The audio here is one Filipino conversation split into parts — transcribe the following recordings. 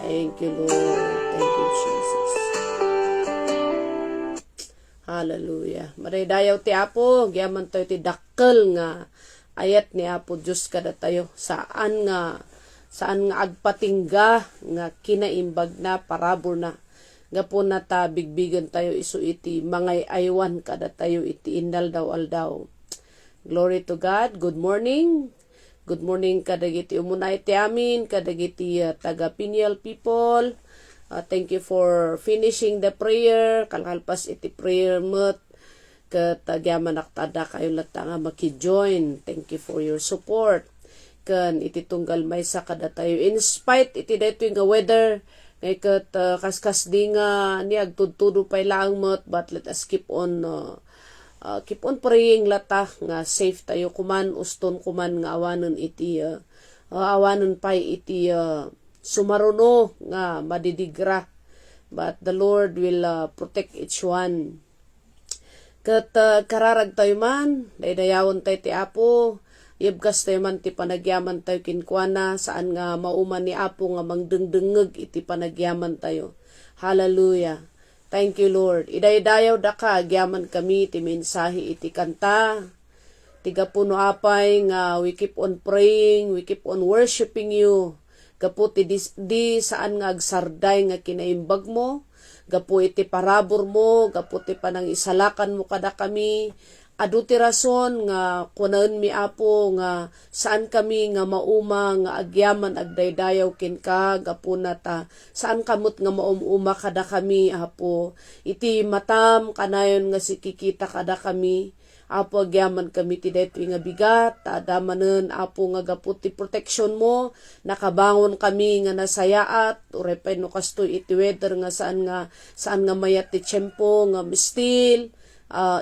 Thank you, Lord. Thank you, Jesus. Hallelujah. Maridayaw ti Apo, giyaman tayo ti dakkel nga ayat ni Apo Diyos kada tayo. Saan nga agpatingga nga kinaimbag na parabor na. Nga po na ta bigbigan tayo iso iti mangay aywan kada tayo iti indal daw aldaw. Glory to God. Good morning. Good morning kadagiti umunay ti amin, kadagiti taga Piniel people. Thank you for finishing the prayer. Kalkalpas iti prayer mo't katagyaman naktada kayo lata nga maki-join. Thank you for your support. Kan iti tunggal may sa kada tayo. In spite iti dito nga weather, ngay kat kaskas di nga ni agtudtudo pay lang mo't, but let us keep on praying lata nga safe tayo kuman, uston kuman nga awanon iti awanon pay iti sumaruno nga madidigra, but the Lord will protect each one. Kat kararag tayo man, daydayawon tayo ti Apo, yabgas tayo man ti panagyaman tayo kinkwana, saan nga mauman ni Apo nga mangdengdengeg iti panagyaman tayo. Hallelujah. Thank you, Lord. Idaydayaw da ka, agyaman kami ti mensahe iti kanta. Tiga puno apay nga we keep on praying, we keep on worshiping you. Gapu ti di saan nga agsarday nga kinaimbag mo, gapu iti parabor mo, gapu ti panang isalakan mo kada kami, adu ti rason nga kunaen mi Apo nga saan kami nga mauma nga agyaman agdaydayaw ken ka, gapu na ta saan kamot nga maumuma kada kami Apo, iti matam kanayon nga sikikita kada kami. Apo agyaman kami ti daytoy nga bigat, adamanen Apo nga gapu ti protection mo, nakabangon kami nga nasayaat, urepay no kastoy iti weather nga saan nga mayat ti tiyempo nga mistil,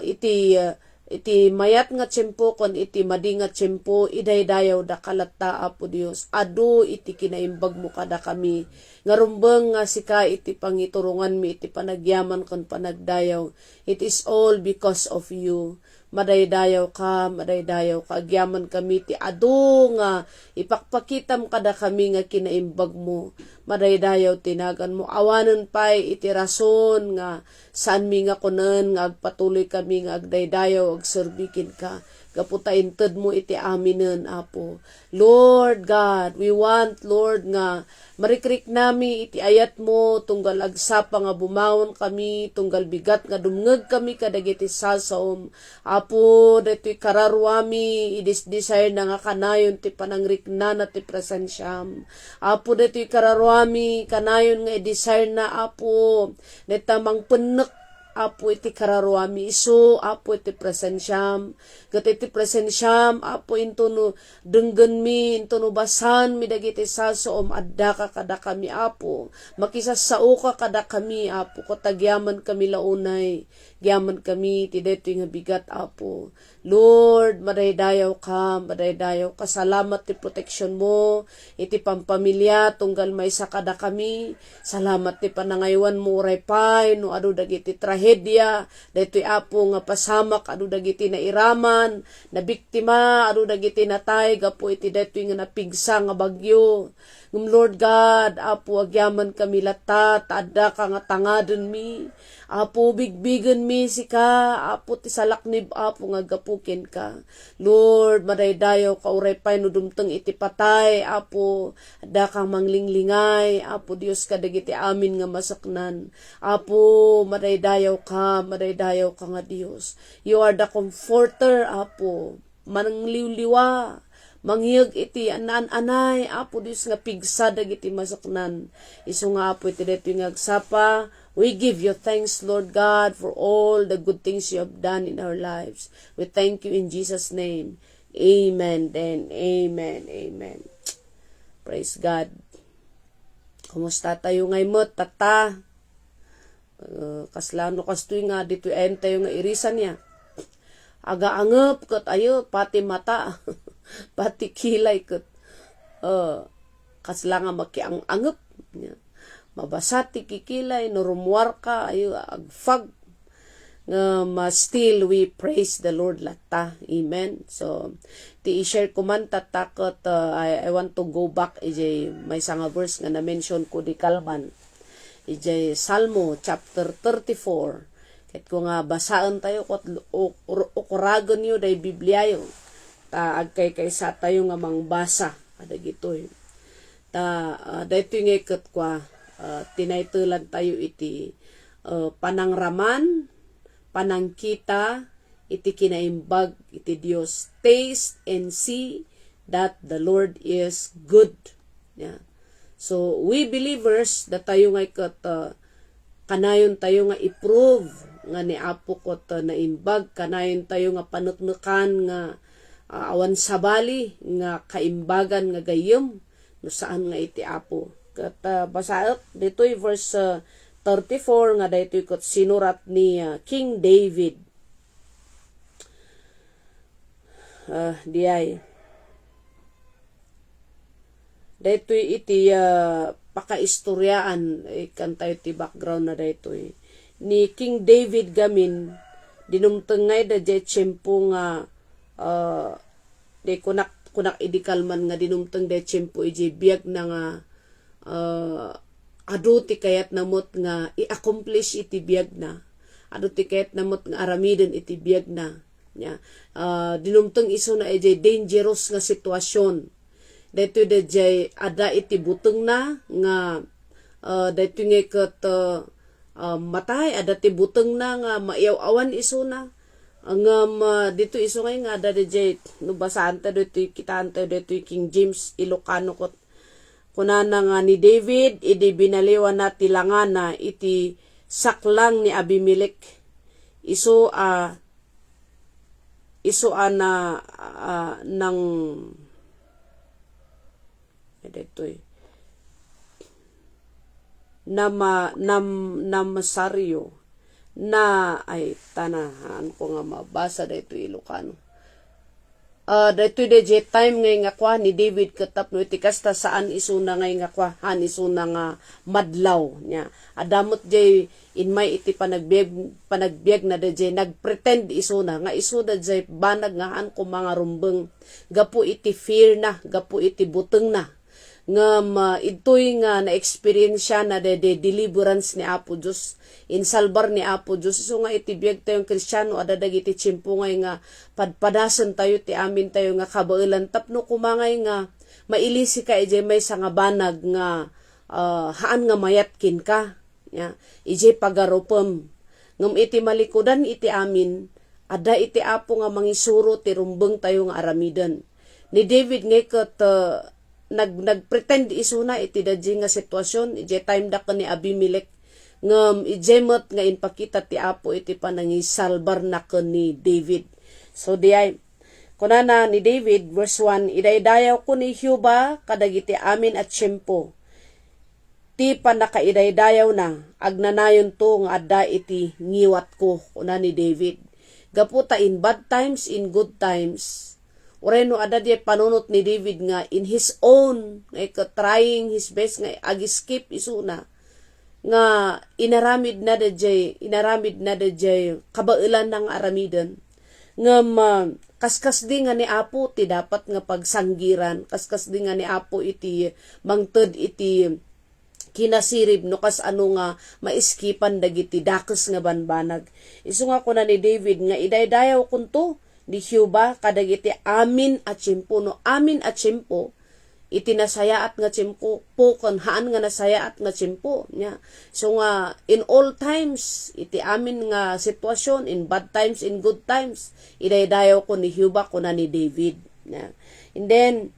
iti mayat nga tiyempo kon iti madi nga tiyempo, idaydayaw da kalata Apo Dios, adu iti kinaimbag mo kada kami, nga rumbeng nga sika iti pangiturungan mi iti panagyaman kon panagdayaw, it is all because of you. Madaydayaw ka, agyaman kami ti adu nga ipakpakitam kada kami nga kinaimbag mo. Madaydayaw tinagan mo, awanen pay iti rason nga saan mi nga kunen nga agpatuloy kami nga agdaydayaw agserbikin ka. Gaputa inted mo iti aminen Apo. Lord God, we want Lord nga marikrik nami iti ayat mo, tunggal agsapa nga bumawon kami, tunggal bigat nga dumngeg kami kadagiti sasaom. Apo, deto'y kararwami, idis-desire na nga kanayon ti panangrikna na ti presensyam. Apo, deto'y kararwami, kanayon nga i-desire na Apo, netamang penek Apo iti kararwami iso, Apo iti presensyam, kat iti presensyam, Apo into no denggen mi, into no basan mi dagiti sasoom, adda ka kada kami Apo, makisasao ka kada kami Apo, katagyaman kami launay, gyaman kami, ti deto'y nga bigat Apo. Lord, madaydayaw ka, salamat ti protection mo, iti pampamilya, tunggal may sakada kami, salamat ti panangaywan mo, repay, no adu dagiti trahedya, deto'y Apo nga pasamak, adu dagiti na iraman, na biktima, adu dagiti natay, gapo iti deto'y nga napigsa nga bagyo. Lord God, Apo, agyaman kami lata, taada ka nga tangadon mi, Apo, bigbigan mi sika, Apo, ti salaknib, Apo, nga gapukin ka. Lord, madaydayaw ka, urepay, no dumteng iti patay, Apo, ada kang manglinglingay, Apo, Dios ka, dagiti amin nga masaknan. Apo, madaydayaw ka nga Dios. You are the comforter, Apo, manangliwliwa, manghiyag iti anay Apo Dios nga pigsa dagiti masaknan. Isu nga Apo iti dito nga agsapa. We give you thanks, Lord God, for all the good things you have done in our lives. We thank you in Jesus' name. Amen and amen. Amen. Praise God. Kumusta tayo ngay mo, tata? Kaslano kastoy nga dito tayo nga irisan niya. Aga-angep kat ayo, pati mata. Pati kilay kat kasla nga makiang-angep mabasati kikilay no rumuar ka ayo agfag still we praise the Lord lata. Amen. So ti i-share ko man tatakot I want to go back may sanga verse nga na-mention ko di kalman. Salmo chapter 34. Ket ko nga basaan tayo kot ukuragon yo day Biblia yo. Ta agkay kaysa tayo nga mangbasa ada gitoy. Daytoy nga ket kwa tinaytelan tayo iti panangraman panangkita iti kinaimbag iti Dios. Taste and see that the Lord is good. Yeah. So we believers that tayo nga ket kanayon tayo nga i-prove nga ni Apo kot naimbag, kanayon tayo nga panutnukan nga awan sabali nga kaimbagan nga gayem no saan nga iti Apo. Ket basaot ditoy verse 34 nga daytoy ket sinurat ni King David. Daytoy iti pakaistoryaan kan tayo ti background na daytoy ni King David gamin dinumtengay da jay tiyempo nga de kunak idikalman nga dinumteng da tiyempo iji biag na nga adu ti kayat namot nga i-accomplish iti biag na. Adu ti kayat namot nga aramiden iti biag na. Yeah. Dinumteng iso na dangerous nga sitwasyon. Dito dayjay ada iti buteng na nga dito nga ket matay ada ti buteng na nga maiaw-awan iso na. Dito iso nga ada dayjay no basaan ta dito kitaan ta dito King James Ilocano kot kunana nga ni David idi binaliwan na tilangan na iti saklang ni Abimelech iso na nang detoy namasaryo na ay tanahan ko nga mabasa dito Ilocano. Dito de time ngay nga kwa ni David katapno iti kasta saan isuna ngay nga kwa han isuna nga madlaw nya adamot jay in may iti panagbiag na de jay nagpretend isuna nga isuda jay banag nga han ko mga rumbeng gapu iti fear na gapu iti buteng na nga itoy nga na-experience na de deliverance ni Apo Diyos, insalbar ni Apo Diyos. So nga itibiyag tayong Kristiyano, adadag iti tsimpungay nga padpadasan tayo, ti amin tayo nga kabailan. Tapno kumangay nga mailisi ka may sa nga banag nga haan nga mayatkin ka. Yeah. Ije pagarupem. Ngam iti malikudan iti amin, ada iti Apo nga mangisuro ti rumbeng tayo nga aramidan. Ni David nga kat nagpretend isuna iti dadji nga sitwasyon ije time da ni Abimelech ngam ijemot nga inpakita ti Apo iti panangisalbar na ni David. So diay kunana ni David verse 1 idaydayaw ko ni Jehova kadagiti amin at tiyempo ti panakaidaydayaw na agnanayon to nga adda iti ngiwat ko kuna ni David gaputa in bad times in good times. Oreno ada di panunot ni David nga in his own trying his best nga ag-escape isuna nga inaramid na dayjay kabailan ng aramidan nga kaskas di nga ni Apo ti dapat nga pagsanggiran kaskas di nga ni Apo iti mangted iti kinasirib no kas ano nga maiskipan dagiti dakes nga banbanag isu nga kuna ni David nga idaydayaw kunto di Jehova kadagiti amin at tiyempo no amin at tiyempo iti nasayaat nga tiyempo po kon haan nga nasayaat nga tiyempo nya so nga in all times iti amin nga sitwasyon in bad times in good times idaydayaw ko ni Jehova kuna ni David nya and then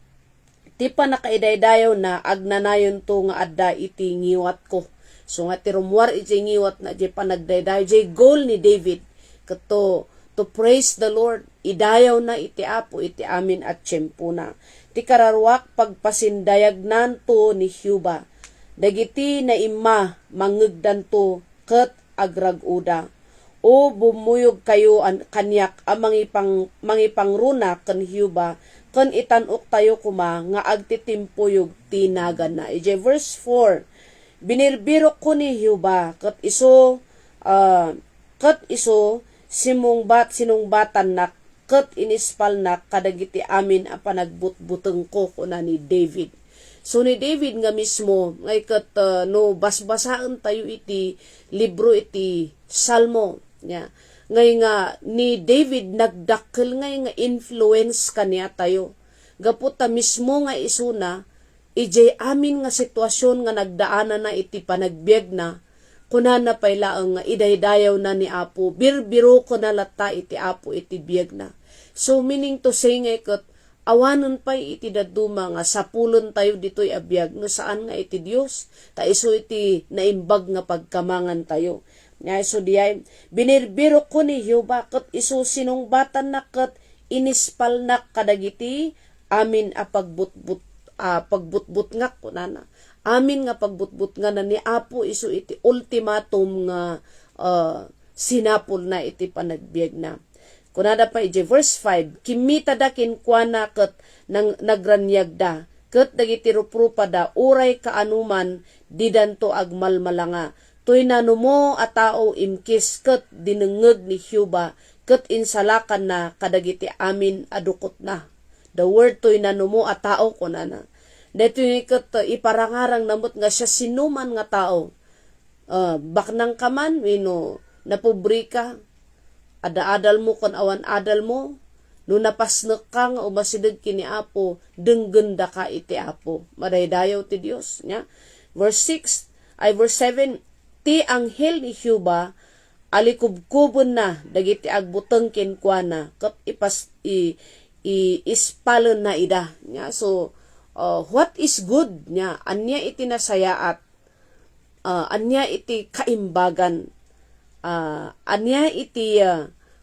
ti pa nakaidaydayaw na agnanayon to nga adda iti ngiwat ko so nga tirumwar iti ngiwat na di pa nagdaydayaw di goal ni David kato to praise the Lord, idayaw na iti Apo, iti amin at tiyempo na. Ti kararwak pagpasindayagnan to ni Jehova. Dagiti na ima mangegdan to ket agraguda. O bumuyog kayo kanyak ang mangipangruna ken Jehova ken itanok tayo kuma nga agtitimpuyog tinagan na. Ije verse 4. Binirbiro ko ni Jehova ket iso ket iso sinungbatan na ket inispal na kadagiti amin a panagbutbuteng ko kuna ni David. So ni David nga mismo ngay ket no basbasaan tayo iti libro iti Salmo nya. Ngay nga ni David nagdakkel ngay nga influence kaniya tayo. Gapot ta mismo nga isuna ijay amin nga sitwasyon nga nagdaanan na iti panagbiag na kunana paylaeng nga idaydayaw na ni Apo birbiro ko na lata iti Apo iti biag na. So meaning to say nga ket awanon pay iti daduma nga sapulon tayo ditoy abiyag no saan nga iti Dios ta isu iti naimbag nga pagkamangan tayo. Nya isu diay binirbiro ko ni Jehova ket isu sinungbatan na ket inispal na kadagiti amin a pagbutbut nga kunana. Amin nga pagbutbut nga na ni Apo isu iti ultimatum nga sinapol na iti panagbiag na. Kunada pa iti verse 5, kimita da kinkwana ket nagranyag da, ket dagiti ruprupa da, uray kaanuman, didanto agmalmalanga. Tuy nanumo a tao imkis ket dinengeg ni Jehova, ket insalakan na kadagiti amin adukot na. The word tuy nanumo a tao kunana. Dito ket iparangarang namot nga siya sinuman nga tao. Baknang kaman, napobrika, ada-adal mo kon awan adal mo, no napasnek ka nga umasidag kini Apo, denggenda ka iti Apo. Madaydayaw ti Dios nya. Verse 7, ti anghel ni Jehova alikubkubon na dagiti agbuteng kenkwana ket ispalon na ida nya. So what is good nya anya iti nasayaat, anya iti kaimbagan, anya iti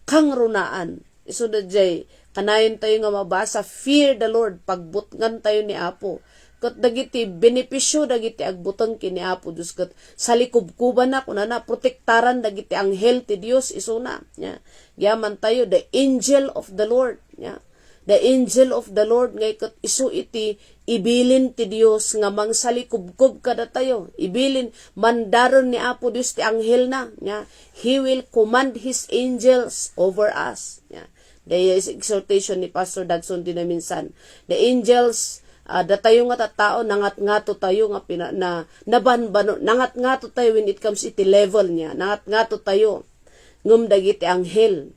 kangrunaan. Isu jay kanayon tayo nga mabasa, fear the Lord, pagbutngan tayo ni Apo. Ket dagiti benepisyo dagiti agbuteng kini Apo Dios ket salikubkuban na kunana protektaran dagiti anghel ti Dios isuna nya. Giaman tayo the angel of the Lord nya. The angel of the Lord ngay ket isu iti ibilin ti Dios nga mangsalikubkub kada tayo. Ibilin mandaron ni Apo Dios ti anghel na nya. He will command his angels over us nya. There is exhortation ni Pastor Dagson din na minsan. The angels datayo nga tattao nangat-ngato tayo nga nabanbano nangat-ngato tayo when it comes iti level niya. Nangat-ngato tayo ngem dagiti anghel.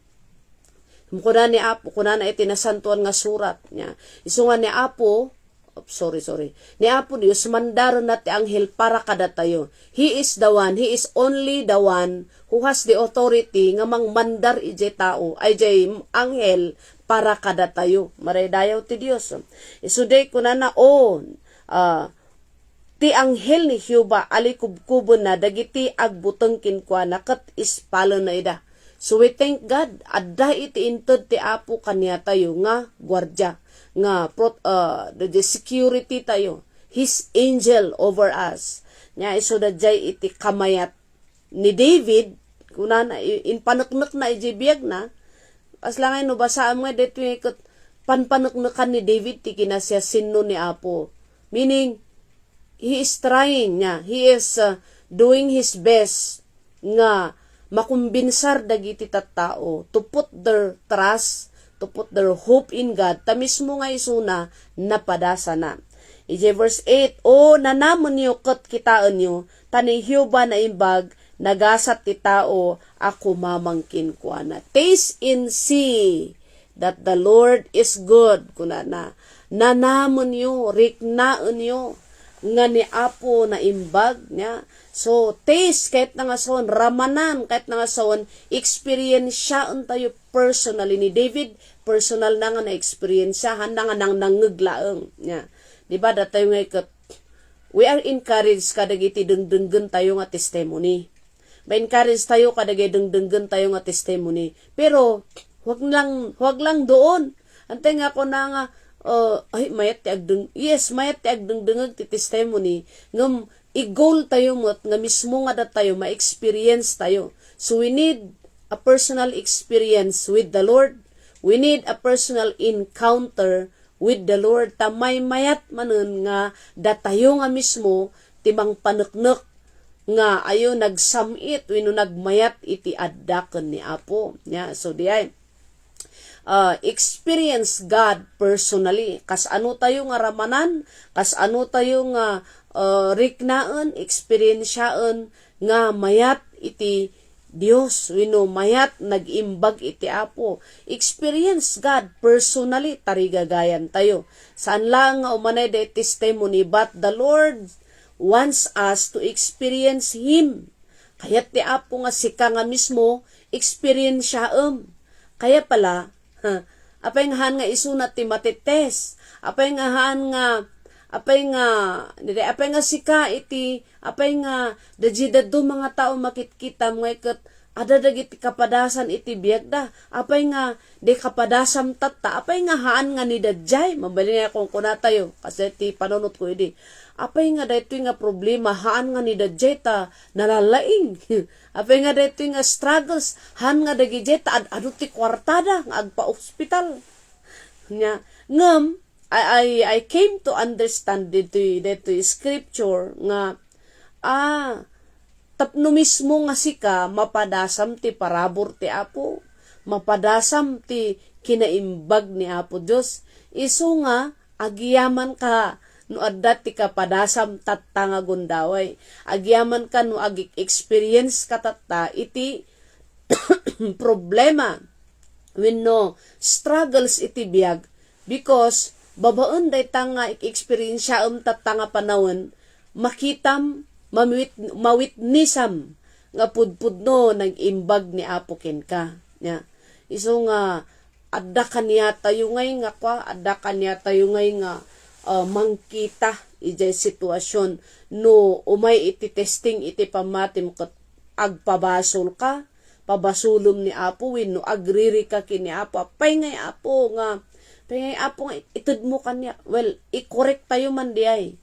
Kuna ni Apo, kuna na iti nasantuan nga surat niya. Isu nga ni Apo, ni Apo Dios mandaron na ti anghel para kada tayo. He is only the one who has the authority nga mangmandar ijay tao, ay jay anghel para kada tayo. Maraydayaw ti Dios. Isuday kuna na ti anghel ni Jehova alikubkubon na dagiti agbuteng kinkwana ket ispalon na ida. So we thank God, adda iti inted ti Apo kaniya tayo nga gwardya, nga the security tayo, His angel over us. Nya iso da jay iti kamayat ni David, kunana inpaneknek na ijibiyag na, aslangay no basaan nga dito ket panpaneknekan ni David ti kinasya sinno ni Apo. Meaning, he is trying nya, he is doing his best nga makumbinsar dagiti tattao to put their trust, to put their hope in God. Ta mismo nga isuna napadasa na. Ije verse 8, nanamon niyo ket kitaan niyo, tani Jehova na imbag, nagasat ti tao, ako mamangkin kuana. Taste and see that the Lord is good. Kunana, nanamon niyo, riknaan niyo, nga ni Apo na imbag niya. So, taste, kahit na nga saon, ramanan, kahit na nga saon, experience siya tayo personally. Ni David, personal na nga na-experience siya, handa nga nang nangaglaang. Yeah. Diba, datayo nga ikat, we are encouraged kadagiti dengdenggen tayo nga testimony. Ma-encourage tayo kadagiti dengdenggen tayo nga testimony. Pero, wag lang doon. Antay nga ko na nga, mayat ti agdengdengag ti testimony, ngam i-goal tayo mo't nga mismo nga tayo ma-experience tayo. So we need a personal experience with the Lord. We need a personal encounter with the Lord. Tamay mayat manen nga datayo nga mismo timang paneknek nga ayo nagsamit wenno nagmayat iti addaken ni Apo. Yeah, so diay experience God personally. Kas ano tayo nga ramanan, kas ano tayo nga riknaan, experiensyaan nga mayat iti Dios, wenno mayat nagimbag iti Apo. Experience God personally, tarigagayan tayo. Saan lang nga umanay de testimony, but the Lord wants us to experience Him. Kaya't ti Apo nga sika nga mismo, experience siya Kaya pala, apay nga han nga isunat ti matites, apay nga han nga apay nga sika iti apay nga dajidado mga tao makitkita mga ikat ada dagiti kapadasan iti biagda apay nga de kapadasam tatta apay nga haan nga ni dadjay mabali nga kung kunatayo kasi ti panunot ko idi apay nga dayto nga problema haan nga ni dadjay ta nalalaing apay nga dayto nga struggles haan nga dagijay ta adu ti kwartada nga agpa ospital nya ngem I came to understand dito scripture nga tapno mismo nga sika mapadasam ti parabor ti Apo, mapadasam ti kinaimbag ni Apo Dios. Isu nga agiyaman ka no adda ti kapadasam tatta nga gundaway. Agiyaman ka no agi-experience ka tatta iti problema wenno struggles iti biag because babaen dayta nga experience tatta nga panawon makitam mawitnisam nga pudpudno nag-imbag ni Apo ken ka nya isu nga adda kaniya tayo ngay nga adda kaniya tayo ngay nga mangkita ijay sitwasyon no umay iti testing iti pamatim ket agpabasol ka pabasulom ni Apo wenno agriri ka kini Apo pay ngay Apo nga itud mo kanya. Well, i-correct tayo man diay.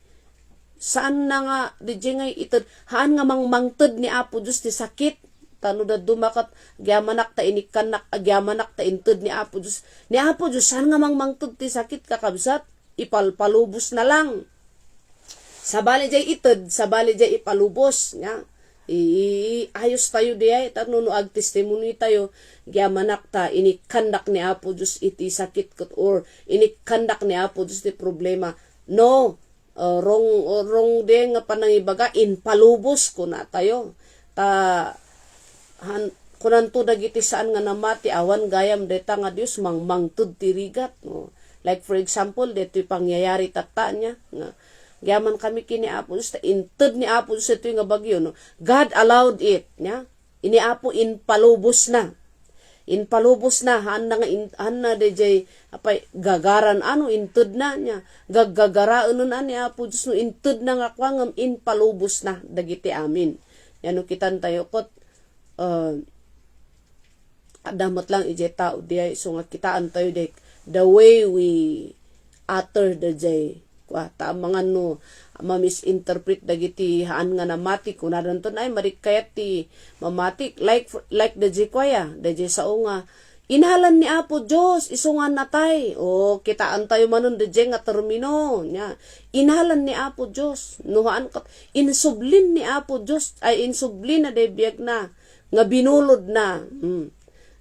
Saan na nga, di ngay itud, haan nga mangtud ni Apo Diyos ti sakit. Tano da dumakat, gyamanak ta inikanak, gyamanak ta intud ni Apo Diyos. Ni Apo Diyos, saan nga mangtud ti sakit kakabsat? Ipalpalubos na lang. Sabali jay itud, sabali jay ipalubos. Nga. Ayos tayo diay, no ag testimony tayo, gyamanak ta, inikandak ni Apo Diyos iti sakit kot, or inikandak ni Apo Diyos iti problema. No, wrong de nga panangibaga, inpalubos ko na tayo. Kunanto dagiti saan nga namati, awan gayam deta nga Diyos, mangtud tirigat. No? Like for example, dito pangyayari tata niya, nga, yaman kami kini Apo Diyos, intud ni Apo Diyos ito yung bagyo, no? God allowed it, niya? Ini Apo inpalubos na. Inpalubos na, han na DJ, apay, gagaran, intud na niya. Gagagaraan na ni Apo Diyos, no, intud na nga kwangam, inpalubos na, dagiti amin. Yan, no, kitan tayo kot, damot lang ije tao, diya, so nga kitaan tayo, the way we utter the jay, ta mga no ma-misinterpret dagiti haan nga namati kunadan to ay marikayat ti mamatik like the jikwaya the sao nga inhalan ni Apo Dios isungan natay o kitaan tayo manon the nga termino nya inhalan ni Apo Dios nuhaan kat insublin ni Apo Dios ay insublin na debiag na nga binulod na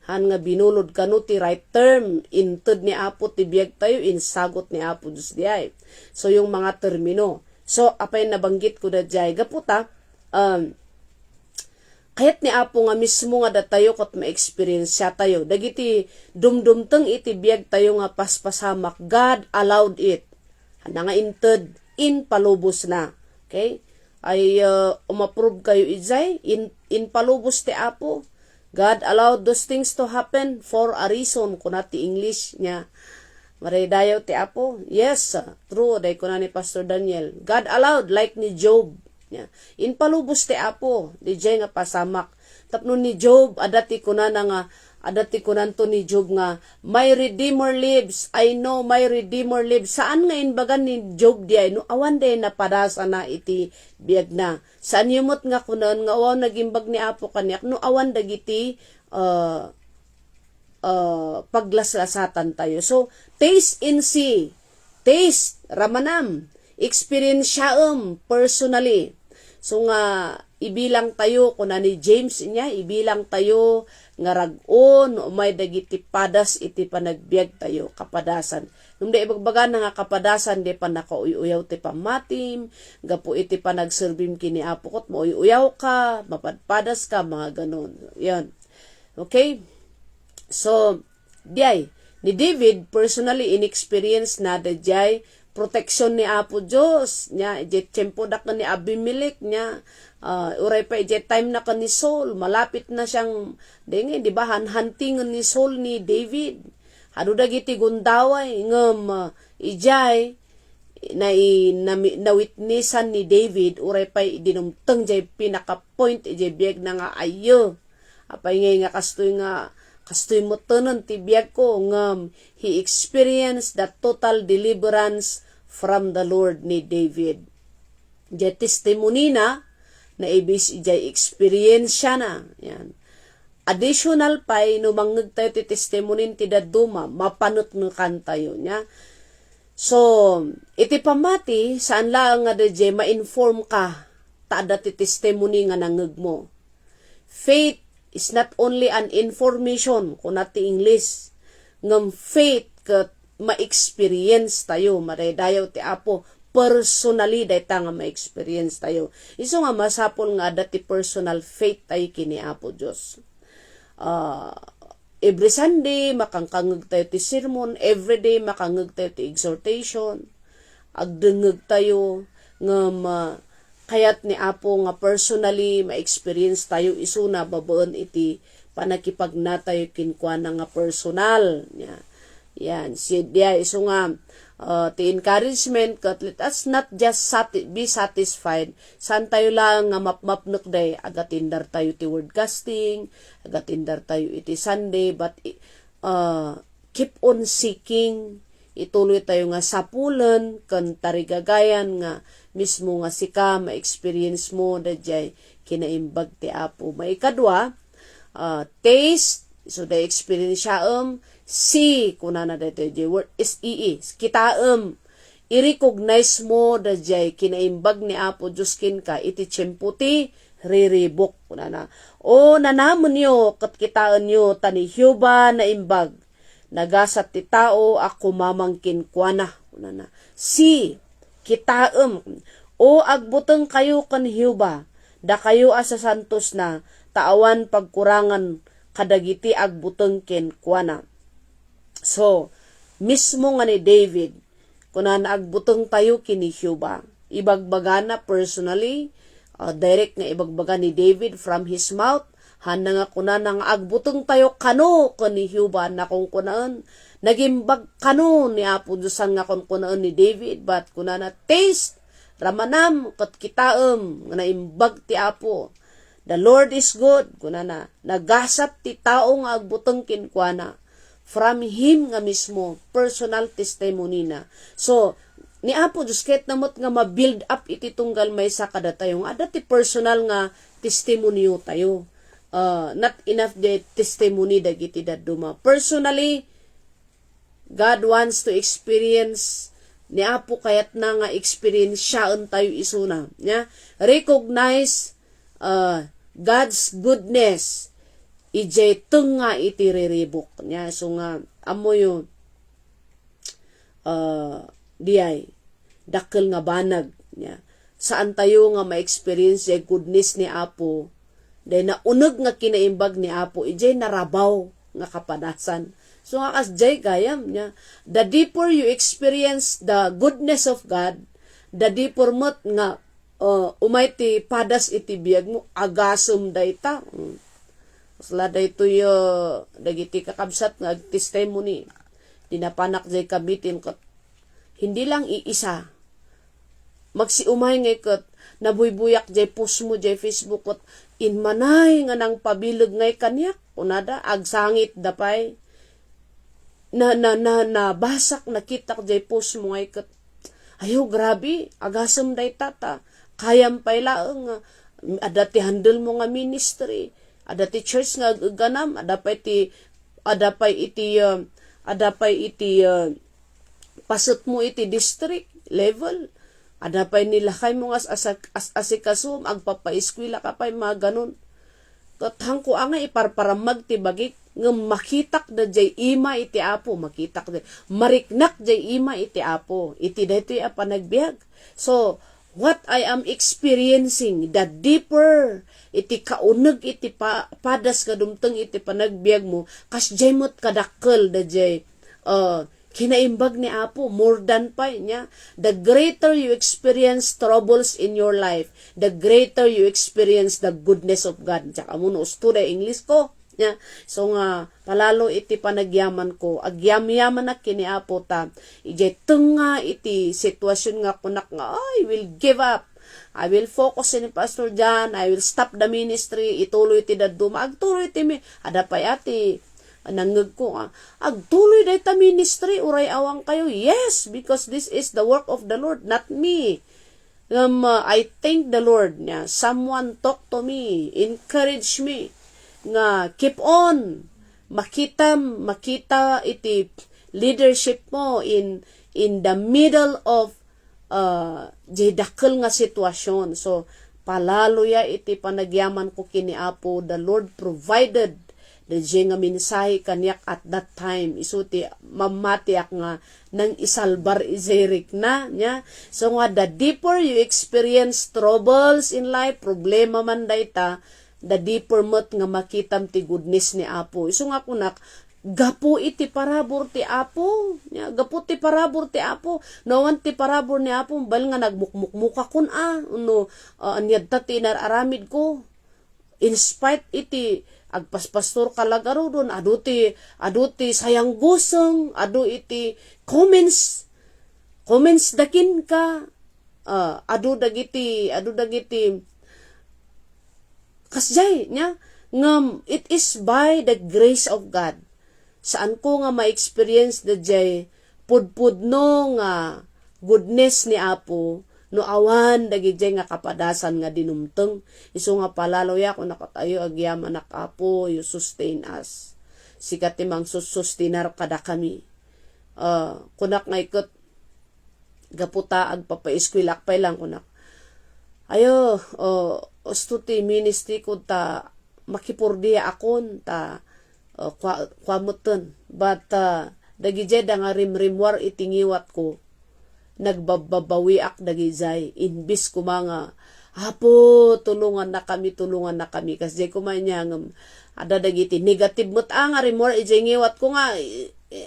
han nga binulod kanu ti right term intud ni Apo ti biag tayo insagot ni Apo Diyos diay. So yung mga termino. So apay nabanggit ko da diay gaputa kayat ni Apo nga mismo nga datayo kat ma-experience siya tayo. Dagiti dumdumteng iti biag tayo nga paspasamak. God allowed it. Hana nga intud inpalubos na. Okay? Ay umaprove kayo ijay inpalubos ti Apo. God allowed those things to happen for a reason. Kuna ti English niya. Maray dayaw ti Apo. Yes, true. Day kuna ni Pastor Daniel. God allowed, like ni Job. Yeah. Inpalubos ti Apo. Di jay nga pasamak. Tapno ni Job, adati kuna na nga, adati kunan to ni Job nga, my Redeemer lives. I know my Redeemer lives. Saan nga inbagan ni Job di ay? No, awan day napadasa na iti biag na. Saan yumot nga kunan nga awan nagimbag ni Apo kanyak. No, awan dagiti paglaslasatan tayo. So, taste and see. Taste, ramanam. Experience personally. So nga, ibilang tayo kuna ni James niya, ibilang tayo nga rag-on umay dagiti padas iti panagbiag tayo kapadasan. Nung di ibagbaga na nga kapadasan di pa nakauyaw ti pamatim, gapo iti panagserbim kini Apo kot mo uyaw ka, mapadpadas ka, mga ganon. Yan. Okay? So, diay, ni David personally inexperience na dayay protection ni Apo Diyos nya ije tempo dak ni Abimelech nya uray pa ije time na ni Saul malapit na siyang dingi di ba huntingan ni Saul ni David adu dagiti gundaway ngem ijay na witnessan ni David uray pa dinumteng jay pinaka point ije biag na nga ayo apay nga kastoy mo tanan ti biag ko ngem he experienced the total deliverance from the Lord ni David. Jay testimony na ibis ijay experience siya na. Yan. Additional pay no mangeg tayo ti testimony ti daduma mapanot no kantayo nya. So iti pamati saan lang nga dayjay ma-inform ka tada ti testimony nga nangeg mo. Faith is not only an information kuna ti English ngam faith ket ma-experience tayo, maraydayaw ti Apo, personally, dayta nga ma-experience tayo. Iso nga masapol nga dati personal faith tayo kini Apo Diyos. Every Sunday, makangkangag tayo ti sermon, every day, makangag tayo ti exhortation, agdengag tayo, nga kayat ni Apo nga personally, ma-experience tayo, iso na babaon iti panakipagna tayo kinkwa na nga personal, niya. Yan, siya iso nga the encouragement kat let us not just be satisfied san tayo lang nga mapmapnok day agatindar tayo ti wordcasting agatindar tayo iti Sunday but keep on seeking ituloy tayo nga sapulan kan tarigagayan nga mismo nga sika ma-experience mo dayjay kinaimbag ti Apo maikadwa taste so the experience siya see kunana dito the word is kitaem i-recognize mo dayjay kinaimbag ni Apo Diyos kin ka iti tiyemputi riribok kunana o nanamon yo kat kitaan yo tani Hyuba na imbag nagasat ti tao ako mamangkin kuana kunana see kitaem o agbuteng kayo kan Hyuba da kayo asa santos na taawan pagkurangan kadagiti agbuteng ken kuana. So, mismo nga ni David, kuna naagbuteng tayo kini Hyuba, ibagbaga na personally, direct nga ibagbaga ni David from his mouth, handa nga kuna nang agbuteng tayo kano kani Hyuba na kung kunaan, nagimbag kano ni Apo Diyosan nga kung kunaan ni David, but kuna na taste, ramanam, kat kitaem, nga naimbag ti Apo, the Lord is good, kuna na, nagasat ti tao nga agbuteng kinkwana, from Him nga mismo, personal testimony na. So, ni Apo Diyos, kahit namot nga ma-build up iti tunggal may sa kada tayo, ada ti personal nga testimony tayo. Not enough the testimony dagiti daduma. Personally, God wants to experience ni Apo kayat na nga experience siyaan tayo isuna. Yeah? Recognize God's goodness ijay tunga iti riribok niya. So nga, amo yun, diyay, dakil nga banag niya. Saan tayo nga ma-experience yung goodness ni Apo, dahil na unag nga kinaimbag ni Apo, ijay narabaw nga kapadasan. So nga kasjay gayam niya. The deeper you experience the goodness of God, the deeper mo't nga umay ti padas iti biyag mo, agasum dayta. Sala dayto dagiti kakabsat nga testimony dinapanak jay kabitin kat hindi lang iisa magsiumay ngay kat nabuybuyak jay post mo jay Facebook kat inmanay nga nang pabilog ngay kanyak unada agsangit dapay na basak nakita jay post mo ngay kat ayo grabe agasem dayta ta kayam pay laeng adati handle mo nga ministry ada ti church nga ganam adapay iti pasot mo iti district level Ada pa'y nilakay mo asikasum, agpapaiskwila ka pa'y mga ganun. Katang ko angay iparparamag ti bagik, nga makitak da jay ima iti apo, makitak da, mariknak jay ima iti apo, iti da ito panagbiag. So, what I am experiencing, the deeper, iti kaunag iti padas kadumteng iti panagbiag mo, kas jay mo't kadakkel da jay, kinaimbag ni Apo, more than pa niya. The greater you experience troubles in your life, the greater you experience the goodness of God. Tsaka mo no usto English ko. Nya. So nga, palalo iti panagyaman ko, agyam-yaman na kini Apo ta, ijay tunga iti sitwasyon nga kunak nga, I will give up. I will focus in Pastor John, I will stop the ministry, ituloy ti daduma, agtuloy ti mi, ada pa yati, nangag ko agtuloy day ta ministry, uray awang kayo. Yes, because this is the work of the Lord, not me. I thank the Lord niya. Someone talk to me, encourage me, nga keep on, makita iti leadership mo in the middle of dakkel nga sitwasyon. So, palalo ya iti panagyaman ko kini Apo, the Lord provided the nga mensahe kanyak at that time. Isuti mamatiak nga nang isalbar izerik na nya. So nga, the deeper you experience troubles in life, problema man dayta, the deeper mo't nga makitam ti goodness ni Apo. Iso nga kunak, gapo iti parabor ti Apo. Gapo ti parabor ti Apo. Nawan ti parabor ni Apo, bal nga nagmukmukmuka kun anyad ta ti nararamid ko. In spite iti agpaspastor kalagaro don, adu ti sayang gusong, adu iti comments dakin ka, adu dagiti kasjay nya ngam, it is by the grace of God. Saan ko nga ma-experience da jay pudpudno nga goodness ni Apo, no awan dagiti nga kapadasan nga dinumteng. Isu nga palalo ya kung nakatayo agyaman na Apo, you sustain us. Sikat timang sustinar kada kami. Kunak nga ikot gaputa agpapaiskwilak pay lang kunak. Ayo, ustuti ministry ko ta makipurdiya akon ta kwamuten. But dagiti da nga rimrimwar itingiwat ko, nagbabawi ak dagizay, inbis ko mga, Apo, tulungan na kami, kasi kumanya ng, ada dagiti, negative mo't ang, arimor, ijengiwat ko nga,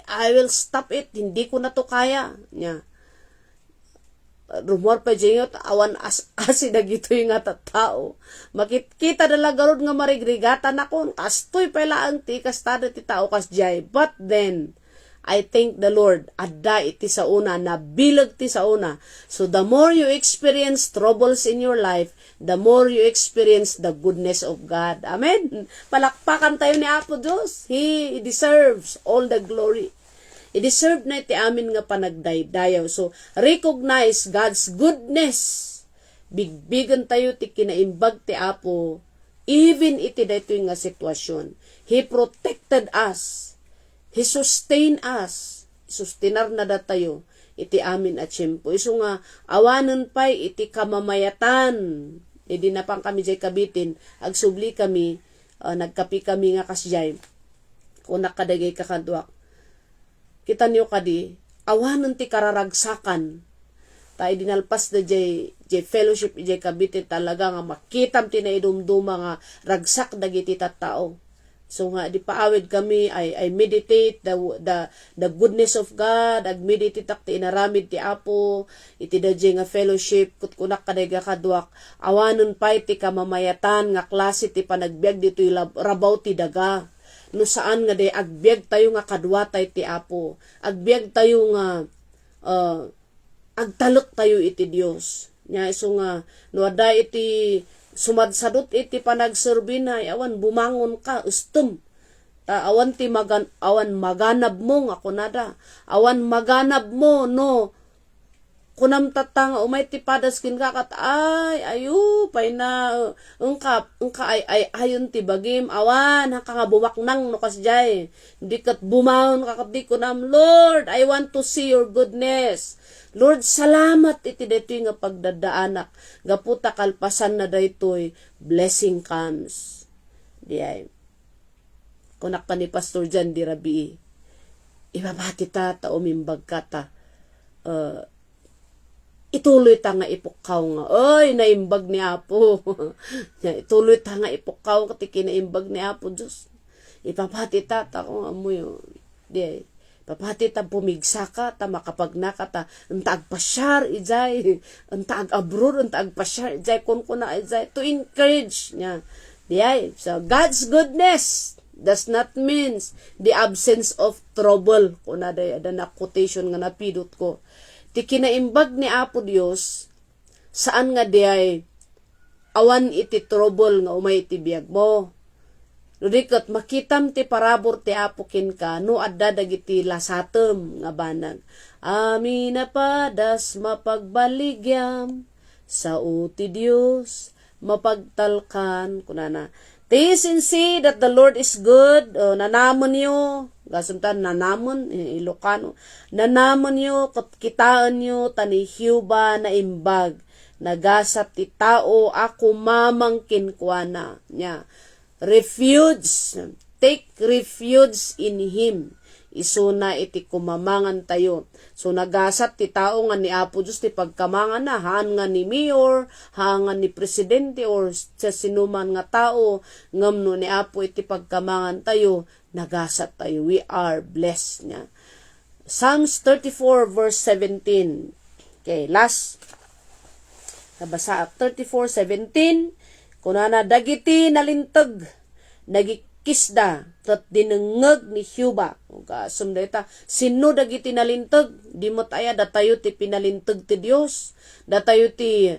I will stop it, hindi ko na to kaya, nya. Rumor pa ijengiwat, awan asi dagito yung nga tao. Makikita dalaga rod nga marigrigatan ako, kastoy pala ang ti, kastada ti tao kasjay, but then, I thank the Lord, adda iti sa una, nabilag ti sa una. So the more you experience troubles in your life, the more you experience the goodness of God. Amen? Palakpakan tayo ni Apo Diyos. He deserves all the glory. He deserves na iti amin nga panagdaydayaw. So recognize God's goodness. Bigbigan tayo ti kinaimbag ti Apo, even iti dayto nga sitwasyon. He protected us. He sustain us. Sustinar na datayo iti amin at tiyempo. Iso nga awanan pa'y iti kamamayatan. Idi na pang kami jay kabitin. Agsubli kami, nagkapi kami nga kasjay. Kung nakadagay kakadwak. Kita niyo kadi, awanan ti kararagsakan. Tayo dinalpas na jay fellowship jay kabitin talaga nga makitam ti na idumduma nga ragsak dagiti tattao. So nga di paawid kami, I meditate the goodness of God, ag meditate ti inaramid ti Apo, iti dadya nga fellowship, kutkunak kadayga kadwak, awanon pa iti kamamayatan, nga klase ti panagbiag dito rabaw ti daga. No saan nga day, agbiag tayo nga kadwatay ti Apo, agbiag tayo nga, agtalok tayo iti Dios. Nya iso nga, no ada iti, sumadsadot iti panagserbinay, awan bumangon ka, ustem. Awan maganab mo, nga kunada. Awan maganab mo, no, kunam tatang umay ti padas kin kakat ay ayu pay na engka ay ayon ti bagim awan haka nga bumaknang no kasjay di kat bumaon kakat di kunam Lord I want to see your goodness. Lord salamat iti daytoy nga pagdadaanak gaputa kalpasan na daytoy blessing comes. Di ay kunak pa ni Pastor Jan di rabi ibabati ta umimbag ka ta ituloy ta nga ipukaw nga oy naimbag ni Apo ituloy ta nga ipukaw kati kinaimbag ni Apo Diyos ipapati ta kung amoy di papati ta pumigsa ka ta makapagnaka ta enta agpasyar ijay enta agabroad enta agpasyar ijay kun kuna ijay to encourage nya di ay so God's goodness does not means the absence of trouble kuna day ada na quotation nga napidot ko ti kinaimbag ni Apo Dios saan nga di ay awan iti trouble nga umay iti biyag mo. Nudikot makitam ti parabor ti Apo kin ka no adda dagiti lasatem nga banag. Amin na padas mapagbaligyan sa uti Dios mapagtalkan kunana. Taste and see that the Lord is good. Nanamon niyo. Gasumtan nanamon. Ilocano. Nanamon niyo. Kitaan niyo. Tani Hyuba na imbag. Nagasat ti tao. Ako mamangkin kwa na. Nya. Refuge. Take refuge in Him. Isuna iti kumamangan tayo. So nagasat ti tao nga ni Apo Diyos ti pagkamangan na haan nga ni mayor, haan nga ni presidente or sa sinuman nga tao ngamno ni Apo iti pagkamangan tayo, nagasat tayo. We are blessed niya. Psalms 34 verse 17. Okay, last. Nabasa 34:17. Kunana dagiti nalintag, nagikisda tat dinengeg ni Hyuba. Kasum dayta sino dagiti nalintag di mo taya datayo ti pinalintag ti Dios. Datayo ti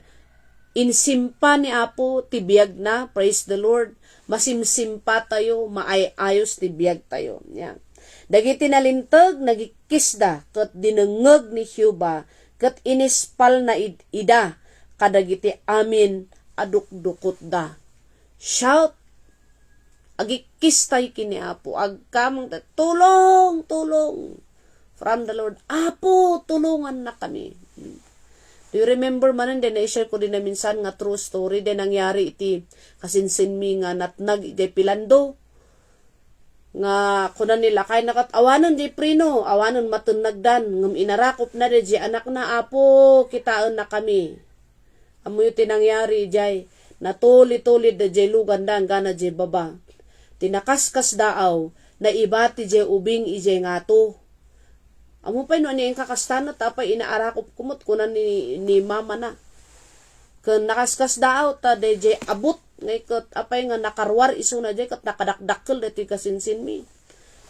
insimpa ni Apo ti biag na, praise the Lord. Masimsimpa tayo, maayayos ti biag tayo. Yan. Dagiti nalintag nagikisda kat dinengeg ni Hyuba kat inispal na ida kadagiti amin adukdukot da. Shout agikistay kini Apo agkamang tulong from the Lord. Apo tulungan na kami. Do you remember manan din na-share ko din na minsan nga true story din nangyari iti kasinsin mi nga natnag iti pilando nga kunan nila kay nakat awanon di prino awanon matunagdan ngem inarakop na di anak na Apo kitaan na kami. Amoy iti nangyari jay natuli-tuli da jay lugandan gana jay baba. Tinakaskas daaw na ibati jay ubing ijay ngato. Amo pa no ani ang kakastano tapay inaarakop kumot kunan ni mama na. Ken nakaskas daaw ta de jay abot ngay ket apay nga nakarwar iso na jay ket nakadakdakkel deti kasinsin mi.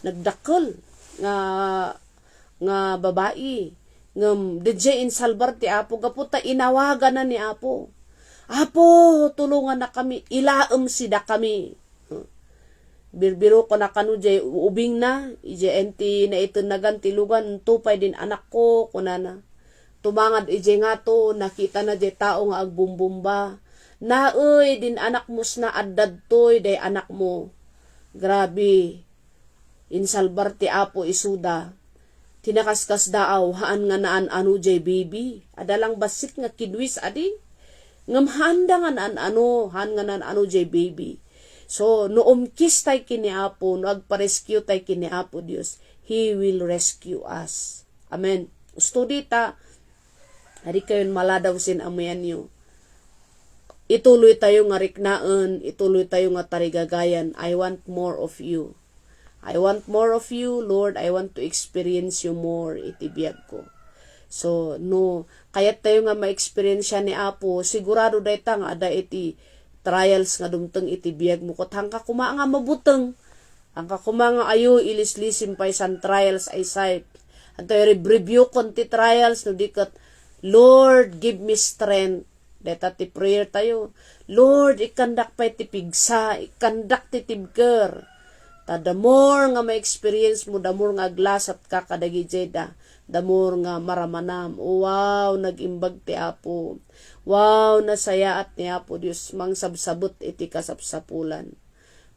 Nagdakkel nga babae ngem de jay insalbar ti Apo gaputa inawagan na ni Apo. Apo tulungan na kami ilaem sida kami. Birbiro ko na kanu jay ubing na ije enti na ito nagantilugan tupay din anak ko kunana tumangad ije nga to nakita na jay tao nga agbumbumba naoy din anak mo na addad toy day anak mo grabe insalbar ti Apo isuda tinakaskas daaw haan nga naan anu jay baby adalang basit nga kidwis adi ngam handa nga naan ano han nga naan anu jay baby. So, noong kiss tayo kini Apo, no agpa-rescue tayo kini Apo Dios, He will rescue us. Amen. Gusto dita, hari kayon maladaw sin amayan nyo. Ituloy tayo nga riknaan, ituloy tayo nga tarigagayan. I want more of you. I want more of you, Lord. I want to experience you more. Itibiyag ko. So, no, kayat tayo nga ma-experience ni Apo, sigurado dahi ta nga ada iti trials nga dumteng iti biyag mo kot hangka kuma nga mabuteng hangka kuma nga ayo ilislisim pay san trials ay site anto review kon ti trials no dikat Lord give me strength deta ti prayer tayo Lord ikandak pay ti pigsa ikandak ti tibker ta the more nga ma-experience mo the more nga aglasat ka kadagi jeda damor nga maramanam. Wow, nagimbag ti Apo. Wow, nasayaat ni Apo Dios mangsabsabot iti kasapsapulan.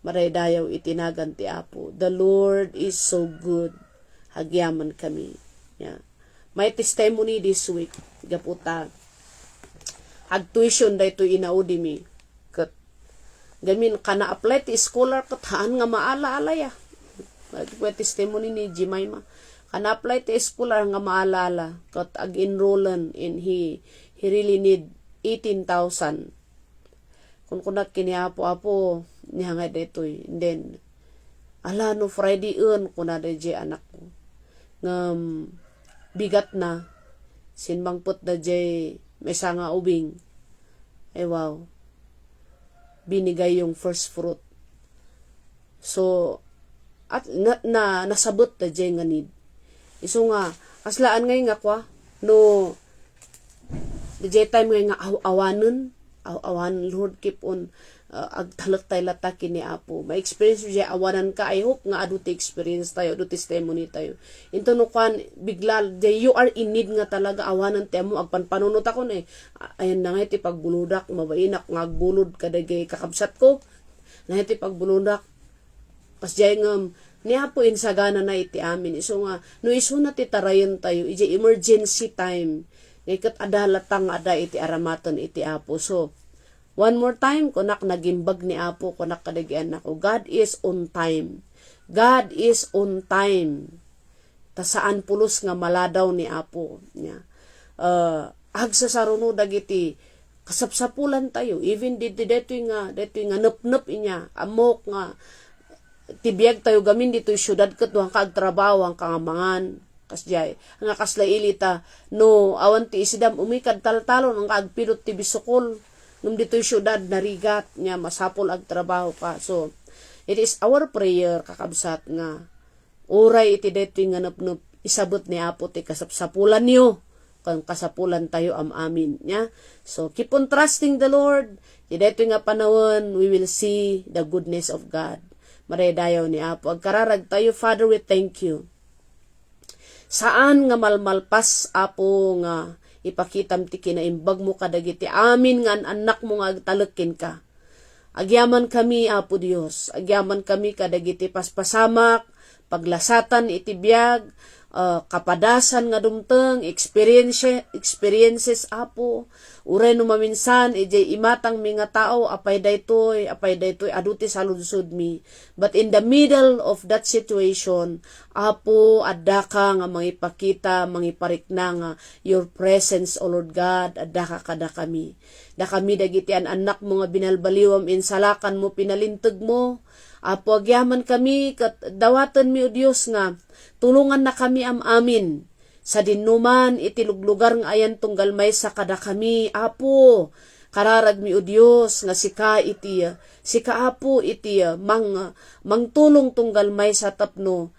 Maraydayaw itinagan ti Apo. The Lord is so good. Hagyaman kami. Yeah. May testimony this week. Gaputa. Hag-tuition da ito inaudi mi. Kat gamin kana-apply ti scholar kataan nga maala-ala ya. May testimony ni Jimayma. Kana-apply ti scholar nga maala-ala. Kat ag-enrollan in he really need 18,000. Kung kunak kiniapo-apo niya nga detoy. And then, ala no Friday un kuna da je anak ko. Ngam bigat na. Sinbangput da je may sanga ubing. Wow. Binigay yung first fruit. So, at nasabot da je nga need. Iso nga, aslaan ngay nga kwa, no, da je time ngay nga awanan, Lord, keep on agtalak tayo latakin ni Apo. May experience siya, awanan ka. I hope nga adu ti experience tayo, adu testimony tayo. Into no kwan, bigla, you are in need nga talaga, awanan tayo mo, agpanpanunot ako na ayan na nga iti pagbuludak, mabainak, nga agbulod kadagay kakabsat ko. Na iti pagbuludak, pas jay nga, ni Apo insagana na iti amin. So nga, no iso na ti tarayan tayo, iti emergency time, ikat adalatang ada iti aramatan iti Apo. So, one more time, kunak nagimbag ni Apo, kunak kadagyan ako. God is on time. God is on time. Tasaan pulos nga maladaw ni Apo. Agsasaruno dagiti kasapsapulan tayo. Even dito nga nup-nup inya. Amok nga tibiyag tayo gamin dito syudad kat ang kaagtrabaho, ang kangamangan. Kasjay. Ang kaslailita, no, awan ti isidam umikad taltalon ang kaagpilot ti bisukol. Nung dito'y syudad, narigat niya, masapol ag trabaho pa. So, it is our prayer, kakabsat nga, oray iti deto'y nga nup-nup, isabot ni Apo ti kasapsapulan niyo, kung kasapulan tayo amin niya. So, keep on trusting the Lord. Ti deto'y nga panahon, we will see the goodness of God. Maraydayaw ni Apo. Agkararag tayo, Father, we thank you. Saan nga malmalpas, Apo, nga ipakitam ti kinaimbag mo kadagiti amin nga anak mo nga agtalakin ka. Agyaman kami, Apo Dios. Agyaman kami kadagiti paspasamak, paglasatan iti biyag, kapadasan nga dumteng, experiences, Apo. Uray no maminsan, ijay imatang mi nga tao, apay daytoy, aduti saludsud mi. But in the middle of that situation, Apo, adda ka nga mangipakita, mangiparikna nga your presence, O Lord God, adda ka kada kami. Da kami dagiti anak mo nga binalbaliwam, insalakan mo, pinalintag mo. Apo, agyaman kami, kat dawatan mi, O Diyos nga, tulungan na kami amin. Sa dinuman, itiluglugar nga ayan tunggal may sa kada kami. Apo, kararag mi, O Diyos, nga sika Apo, mangtulong tunggal may sa tapno.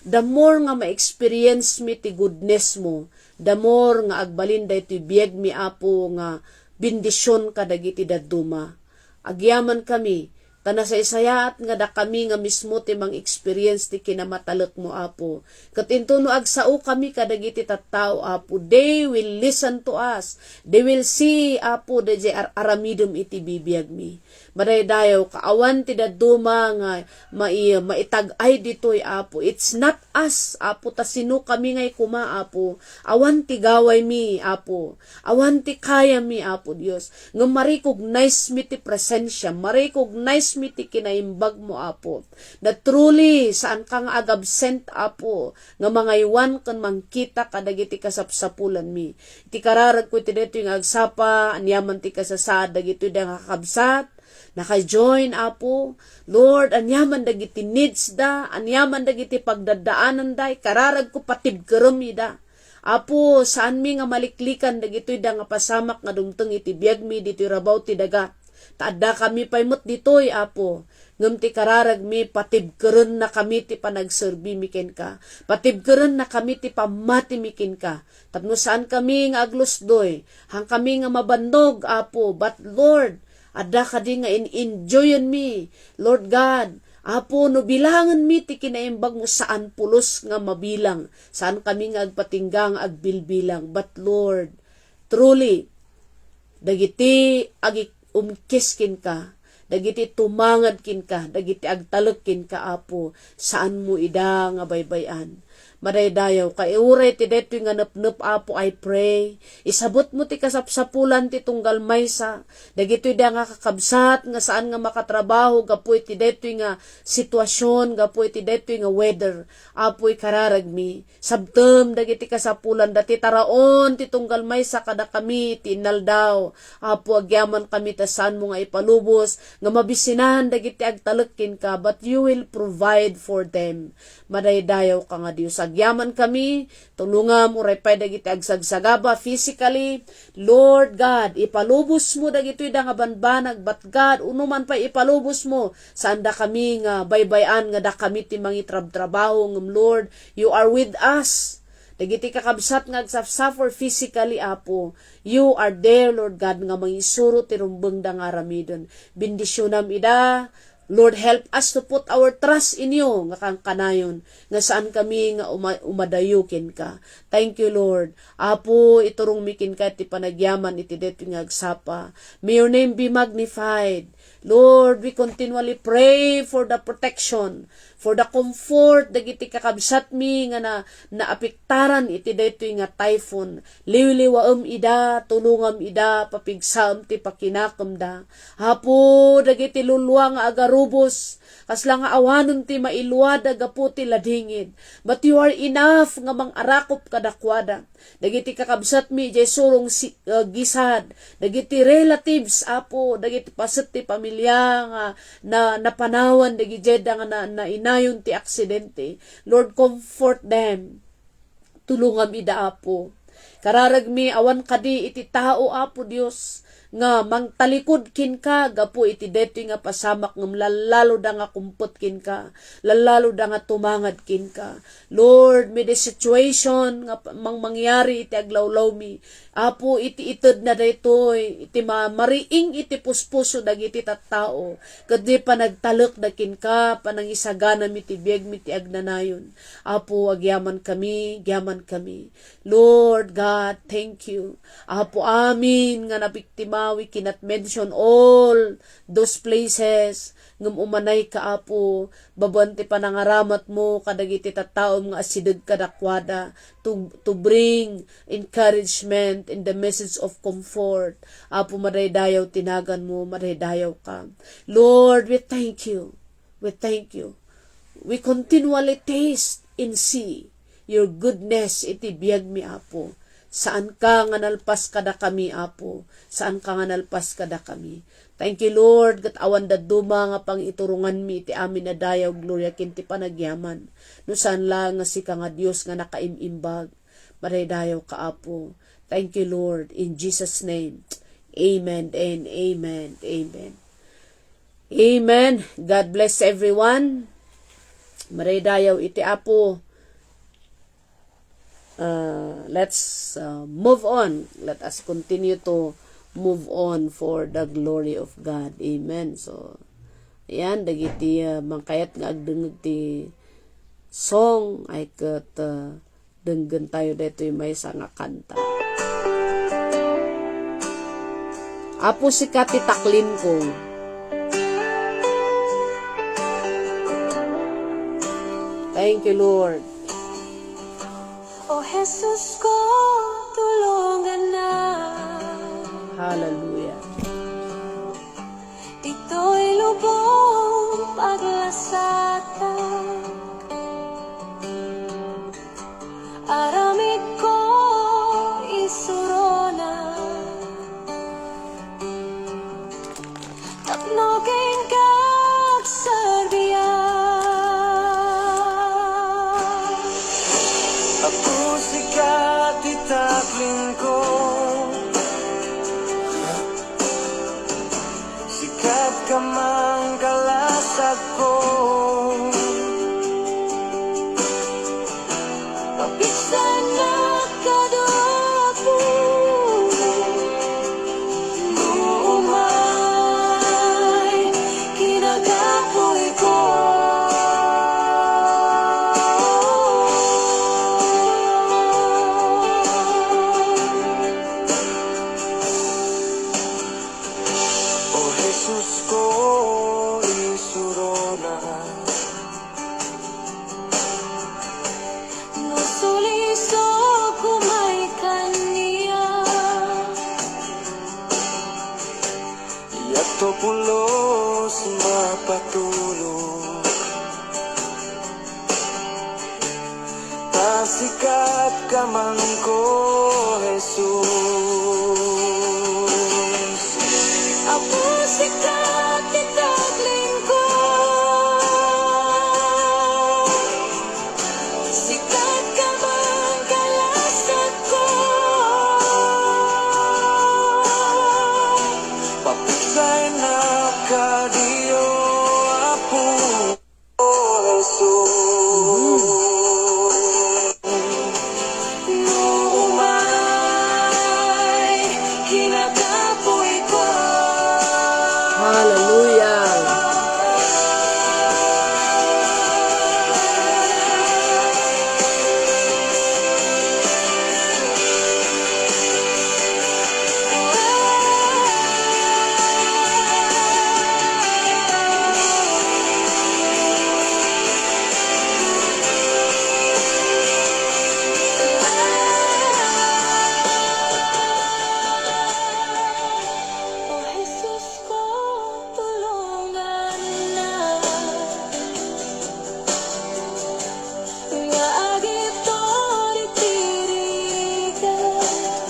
The more nga ma-experience mi ti goodness mo, the more nga agbalinda iti biyeg mi, Apo, nga bindisyon kadagiti daduma. Agyaman kami, tanasaysayat nga da kami nga mismo ti mang experience ti kinamatalek mo, Apo. Katintuno agsao kami kadagiti tattao, Apo. They will listen to us. They will see, Apo, deje aramidum iti bibiyag mi. Maraydayaw, kaawan ti daduma nga maitag-ay ditoy, Apo. It's not us, Apo, ta sino kami ngay kuma, Apo. Awan ti gaway mi, Apo. Awan ti kaya mi, Apo Dios. Nga maricognize mi ti presensya, maricognize mi ti kinaimbag mo, Apo. Na truly, saan ka nga agabsent, Apo, nga mga iwan kan mangkita kadagiti kasapsapulan mi. Iti kararag ko iti dito yung agsapa, anyaman ti kasasad, dagito yung kakabsat, naka-join, Apo. Lord, anyaman dagiti needs da, anyaman dagiti pagdadaanan da, kararag ko patibkerem da. Apo, saan mi nga maliklikan dagitoy da nga pasamak nga dumteng iti biyag mi, dito'y rabaw ti daga. Taadda kami paymot ditoy, Apo. Ngam ti kararag mi, patibkeren na kami ti panagserbi miken ka. Patibkeren na kami ti pamati miken ka. Tapno saan kami nga aglusdoy, hang kami nga mabandog, Apo. But Lord, adda ka di nga enjoyin mi, Lord God, Apo, no bilangan mi ti kinaimbag mo saan pulos nga mabilang, saan kami nga agpatinggang agbilbilang. But Lord, truly, dagiti agi umkiskin ka, dagiti tumangad kin ka, dagiti agtalek kin ka, Apo, saan mo ida nga baybayan. Madaydayaw ka, iuray ti deto nga napnap, Apo, I pray. Isabot mo ti kasapsapulan ti tunggal maysa, dagito da nga kakabsat, nga saan nga makatrabaho, gapoy ti deto nga sitwasyon, gapoy ti deto nga weather, Apo, kararagmi. Sabtem, dagiti kasapulan, dati taraon, ti tunggal maysa, kada kami, ti inaldaw, Apo, agyaman kami, tasan mo nga ipalubos, nga mabisinan, dagiti agtalagkin ka, but you will provide for them. Madaydayaw ka nga Diyos. Agyaman kami, tulungan mo repay dagiti agsagsagaba physically. Lord God, ipalubos mo dagito da nga banbanag, but God, unuman pa ipalubos mo, saan da kami nga baybayan, nga da kami ti mangitrab-trabaho, ngam Lord, you are with us. Dagiti kakabsat nga agsafsuffer physically, Apo, you are there, Lord God, nga mangisuro ti rumbeng da nga ramidon. Bendisyonam ida, Lord, help us to put our trust in you, nga kang kanayon, nga saan kami nga umadayukin ka. Thank you, Lord. Apo, iturong mikin ka, iti panagyaman, iti deto nga agsapa. May your name be magnified. Lord, we continually pray for the protection, for the comfort, dagiti kakabsat mi nga naapiktaran iti deto nga typhoon. Liwliwaam ida, tulungam ida, papigsam ti pakinakam da. Apo, dagiti lulwa nga agarubos, kasla nga awanon ti mailuwad agapu ti ladingid. But you are enough nga mangarakop kadakwada. Dagiti kakabsat mi, jay surong gisad, dagiti relatives, Apo, dagiti paset ti pamilya nga napanawan, dagiti jeda nga na inayon ti aksidente. Lord, comfort them. Tulungam ida, Apo. Kararagmi, awan kadi iti tao, Apo Dios, nga mangtalikod kin ka, gapo iti deto nga pasamak ngam lalalo da nga kumpot kin ka, lalalo da nga tumangad kin ka. Lord, may the situation nga mangyari iti aglawlaw mi, Apo, iti ited na daytoy, iti mariing iti puspuso dagiti tattao, kaddi pa nagtalek na kin ka, panangisagana mi ti biag mi ti agnanayon. Apo, agyaman kami, gyaman kami. Lord God, thank you. Apo, amin nga nabiktima, we cannot mention all those places ngam umanay ka, Apo, babanti panangaramat mo kadagiti tattaom nga asideg kadakwada to bring encouragement in the message of comfort. Apo, madaydayaw tinagan mo, madaydayaw ka. Lord, we thank you. We thank you. We continually taste and see your goodness iti biyag mi, Apo. Saan ka nga nalpas kada kami, Apo? Saan ka nga nalpas kada kami? Thank you, Lord, gat awan da duma nga pang iturungan mi iti amin na dayaw, gloria kinti panagyaman. No saan lang nga si ka nga Diyos nga nakaimimbag. Maraydayaw ka, Apo. Thank you, Lord, in Jesus' name. Amen and amen. Amen. Amen. God bless everyone. Maraydayaw iti, Apo. Let's move on. Let us continue to move on for the glory of God. Amen. So, ayan, dagiti mangkayat nga agdengeg ti song ay kat denggen tayo dito yung may nga kanta. Apo si Kati taklin ko. Thank you, Lord. O Jesus ko, tulungan na. Hallelujah. Ito'y lubong paglasatan. Aramid ko isuro na. Taknogin kag sarbiyan. Ako si Kati taklin ko, pagpatulong. Pasikat ka man ko, Jesus. Apo sikat kitag lingkod, sikat ka man kalasag ko. Papisay na ka diyo, Apo, Jesus. Umay, kinakapoy ko. Hallelujah. O Jesus ko, tulungan na. Nga agito ditirigan.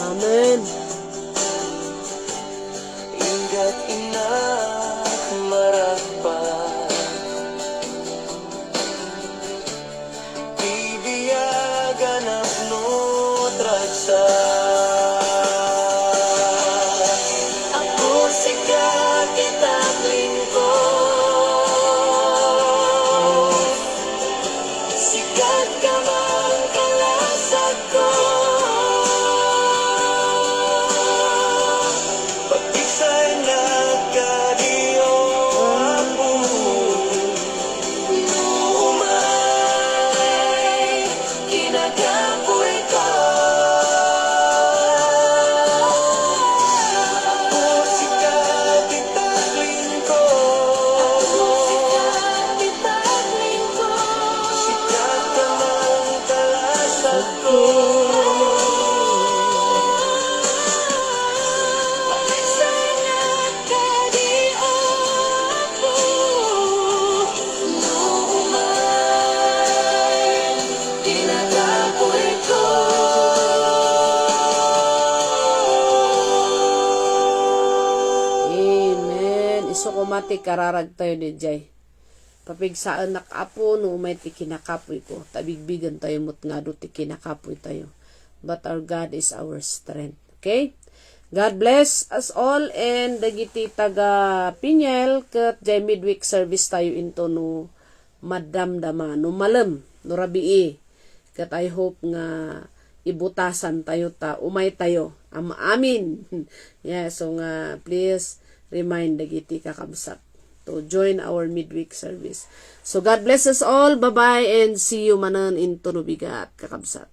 Amen. Ingat inak marapat, bibiyagan no tratsa. Ako sikat kitag lingkod, sikat ka man kalasag ko. Papisay na ka diyo, Apo, Umay, kinakapoy ko. Apo sikat kitag lingkod. Sikat kitag lingkod, Sikat ka man kalasag ko. sangat ka di Apo. Umay, kinakapoy ko. Amen. Isukumati kararag tayo ni Jay. Papigsaan nakapo no may ti kinakapoy ko. Tabigbigan tayo mo't nga do ti kinakapoy tayo. But our God is our strength. Okay? God bless us all and dagiti taga Pinyel ket Jay midweek service tayo into no madamdama no malam no rabii. Ket I hope nga ibutasan tayo ta umay tayo. Amin. Yeah, so nga please remind dagiti kakabsat to join our midweek service. So God bless us all. Bye-bye and see you manan into no bigat kakabsat.